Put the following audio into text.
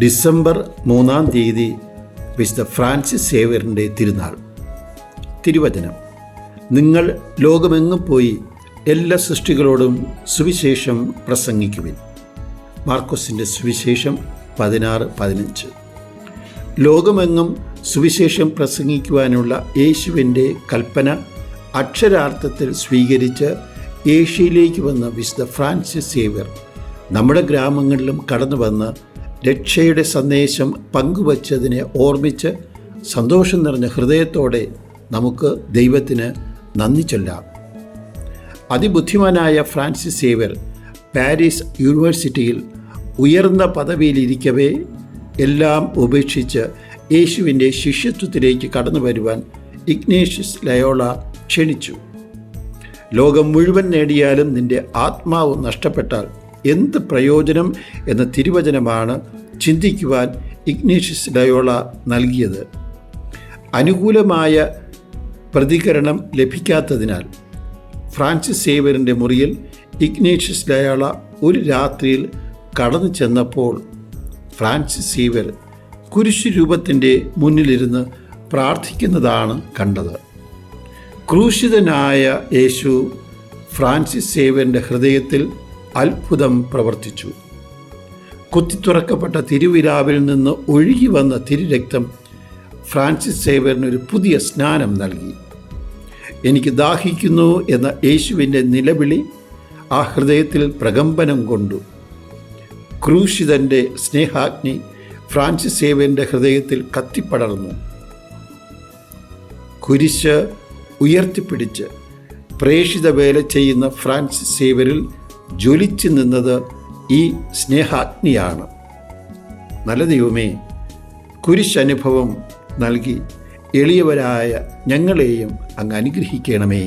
December 3-ാം തീയതി വിശുദ്ധ Francis സേവ്യറിൻ്റെ തിരുനാൾ. തിരുവചനം: നിങ്ങൾ ലോകമെങ്ങും പോയി എല്ലാ സൃഷ്ടികളോടും സുവിശേഷം പ്രസംഗിക്കുവിൻ. മാർക്കോസിൻ്റെ സുവിശേഷം 16:15. ലോകമെങ്ങും സുവിശേഷം പ്രസംഗിക്കുവാനുള്ള യേശുവിൻ്റെ കൽപ്പന അക്ഷരാർത്ഥത്തിൽ സ്വീകരിച്ച് ഏഷ്യയിലേക്ക് വന്ന വിശുദ്ധ ഫ്രാൻസിസ് സേവ്യർ നമ്മുടെ ഗ്രാമങ്ങളിലും കടന്നു വന്ന് രക്ഷയുടെ സന്ദേശം പങ്കുവച്ചതിനെ ഓർമ്മിച്ച് സന്തോഷം നിറഞ്ഞ ഹൃദയത്തോടെ നമുക്ക് ദൈവത്തിന് നന്ദി ചൊല്ലാം. അതിബുദ്ധിമാനായ ഫ്രാൻസിസ് സേവ്യർ പാരീസ് യൂണിവേഴ്സിറ്റിയിൽ ഉയർന്ന പദവിയിലിരിക്കവേ എല്ലാം ഉപേക്ഷിച്ച് യേശുവിൻ്റെ ശിഷ്യത്വത്തിലേക്ക് കടന്നു വരുവാൻ ഇഗ്നേഷ്യസ് ലയോള ക്ഷണിച്ചു. ലോകം മുഴുവൻ നേടിയാലും നിന്റെ ആത്മാവ് നഷ്ടപ്പെട്ടാൽ എന്ത് പ്രയോജനം എന്ന തിരുവചനമാണ് ചിന്തിക്കുവാൻ ഇഗ്നേഷ്യസ് ലയോള നൽകിയത്. അനുകൂലമായ പ്രതികരണം ലഭിക്കാത്തതിനാൽ ഫ്രാൻസിസ് സേവ്യറിൻ്റെ മുറിയിൽ ഇഗ്നേഷ്യസ് ലയോള ഒരു രാത്രിയിൽ കടന്നു ചെന്നപ്പോൾ ഫ്രാൻസിസ് സേവ്യർ കുരിശു രൂപത്തിൻ്റെ മുന്നിലിരുന്ന് പ്രാർത്ഥിക്കുന്നതാണ് കണ്ടത്. ക്രൂശിതനായ യേശു ഫ്രാൻസിസ് സേവ്യറിൻ്റെ ഹൃദയത്തിൽ അത്ഭുതം പ്രവർത്തിച്ചു. കുത്തിത്തുറക്കപ്പെട്ട തിരുവിലാവിൽ നിന്ന് ഒഴുകി വന്ന തിരുരക്തം ഫ്രാൻസിസ് സേവ്യറിന് ഒരു പുതിയ സ്നാനം നൽകി. എനിക്ക് ദാഹിക്കുന്നു എന്ന യേശുവിൻ്റെ നിലവിളി ആ ഹൃദയത്തിൽ പ്രകമ്പനം കൊണ്ടു. ക്രൂശിതൻ്റെ സ്നേഹാഗ്നി ഫ്രാൻസിസ് സേവ്യറിൻ്റെ ഹൃദയത്തിൽ കത്തിപ്പടർന്നു. കുരിശ് ഉയർത്തിപ്പിടിച്ച് പ്രേക്ഷിത വേല ചെയ്യുന്ന ഫ്രാൻസിസ് സേവ്യറിൽ ജ്വലിച്ചു നിന്നത് ഈ സ്നേഹാഗ്നിയാണ്. നല്ല ദൈവമേ, കുരിശനുഭവം നൽകി എളിയവരായ ഞങ്ങളെയും അങ്ങ് അനുഗ്രഹിക്കണമേ.